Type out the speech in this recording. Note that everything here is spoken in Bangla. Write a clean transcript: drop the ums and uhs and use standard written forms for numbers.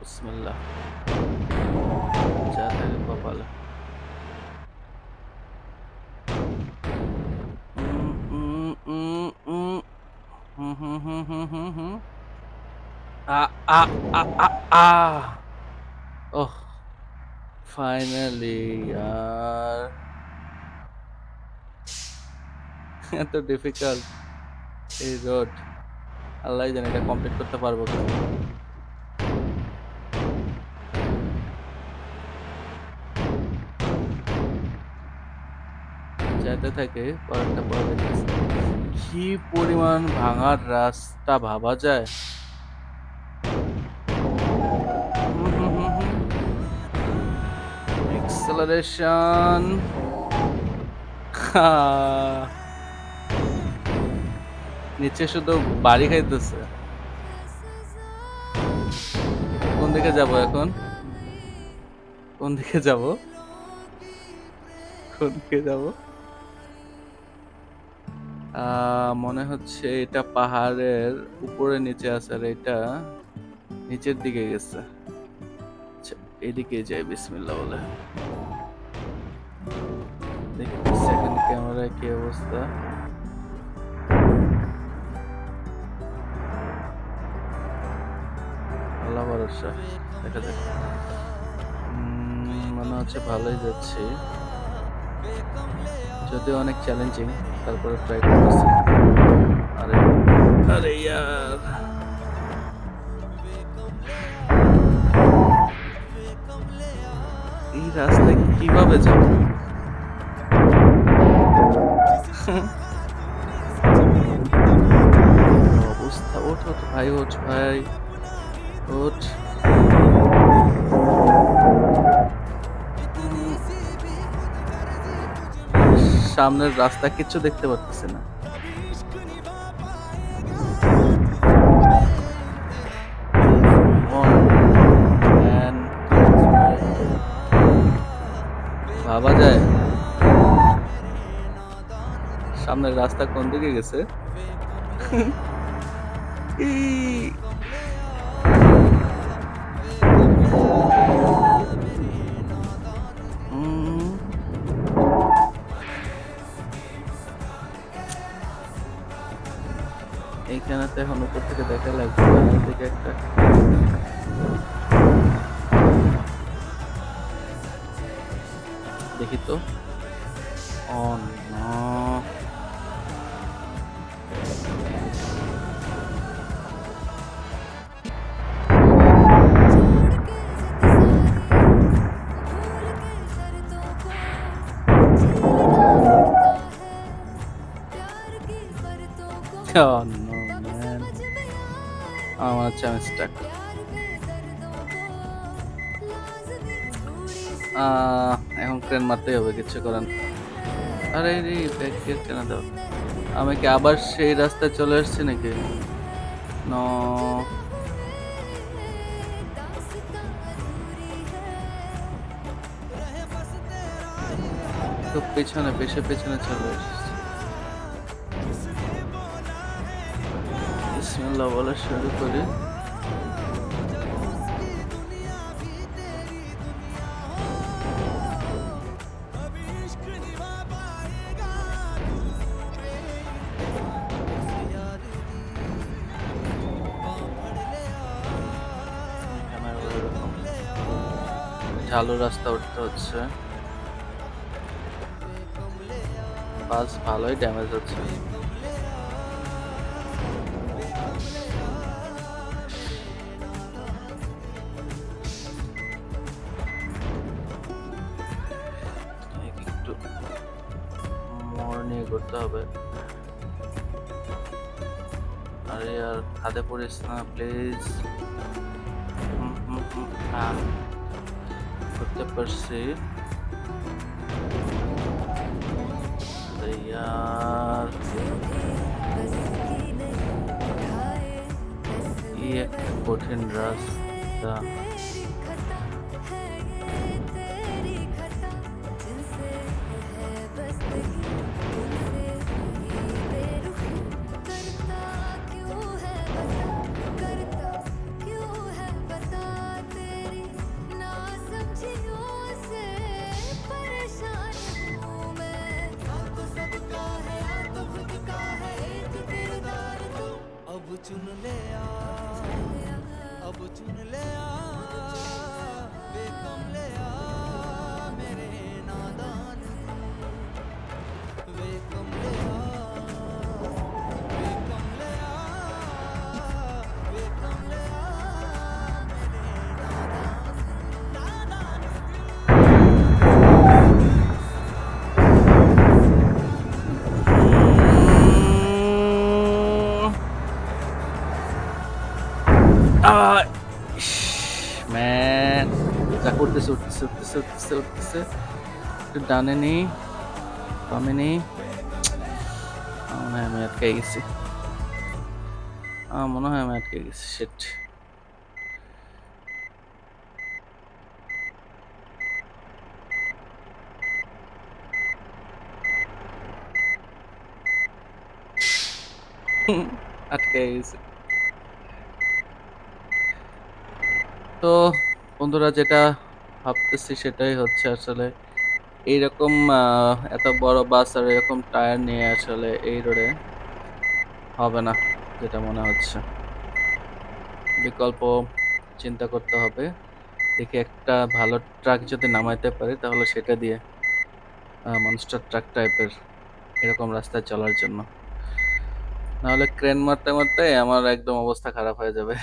বিসমিল্লাহ। যা থাকে কপালে। উম, উম, উম, উম, হুম, হুম, হুম, হুম, হুম, হুম। আ, আ, আ, আ, আহ! ওহ! ফাইনালি ইয়ার! এত ডিফিকাল্ট এই রোড। আল্লাহই জানে এটা কমপ্লিট করতে পারবো কিনা। যাইতে থাকে, পরেরটা পরে দেখতেছি। কি পরিমাণ ভাঙার রাস্তা ভাবা যায়? হুম, হুম, হুম, হুম। এক্সেলারেশন। নিচে শুধু বাড়ি খাইতেছে। কোন দিকে যাবো এখন? কোন দিকে যাবো? কোন দিকে যাবো? মনে হচ্ছে এটা পাহাড়ের উপরে নিচে আছে আর এটা নিচের দিকে গেছে। আচ্ছা, এদিকে যাই বিসমিল্লাহ বলে। দেখি তো সেকেন্ড ক্যামেরায় কি অবস্থা। আল্লাহ ভরসা। দেখা যাক। মনে হচ্ছে ভালোই যাচ্ছি। যদিও অনেক চ্যালেঞ্জিং, তারপরে ট্রাই করতেছি। আরে, আরে ইয়ার! এই রাস্তায় কিভাবে যাবো? অবস্থা! ওঠ, ওঠ ভাই, ওঠ ভাই, ওঠ। উম, সামনের রাস্তা কিচ্ছু দেখতে পারতেছি না। One and two. ভাবা যায় সামনের রাস্তা কোন দিকে গেছে? ই উম, এইখানে তো এখন উপর থেকে দেখা লাগবে। ডানের দিকে একটা দেখি তো। Oh no! Oh no, man! আমার হচ্ছে আমি স্টাক। এখন ক্রেন মারতেই হবে, কিচ্ছু করার না। আরে রে, ব্যাক গিয়ার কেন দাও? আমি কি আবার সেই রাস্তায় চলে আসছি নাকি? নো! খুব পেছনে, পেছনে চলে এসেছি। বিসমিল্লাহ বলে শুরু করি। এখানে আবার এরকম ঢালু রাস্তা উঠতে হচ্ছে। বাস ভালোই ড্যামেজ হচ্ছে। একটু মোড় নিয়ে করতে হবে। আরে আর খাদে পড়িস না প্লিজ। আহ, করতে পারছি। আরে ইয়ার, কি একটা কঠিন রাস্তা। ম্যান যা করতেছে, উঠতেছে উঠতেছে উঠতেছে উঠতেছে। একটু ডানে নেই, বামে নেই। মনে হয় আমি আটকে গেছি। মনে হয় আমি আটকে গেছি। শিট। আটকে গেছি। তো বন্ধুরা, যেটা ভাবতেছি সেটাই হচ্ছে আসলে এইরকম এত বড় বাস আর এরকম টায়ার নিয়ে আসলে এই রোডে হবে না, যেটা মনে হচ্ছে। বিকল্প চিন্তা করতে হবে। দেখি একটা ভালো ট্রাক যদি নামাইতে পারি তাহলে সেটা দিয়ে মনস্টার ট্রাক টাইপের এরকম রাস্তায় চলার জন্য। নাহলে ক্রেন মারতে মারতে আমার একদম অবস্থা খারাপ হয়ে যাবে।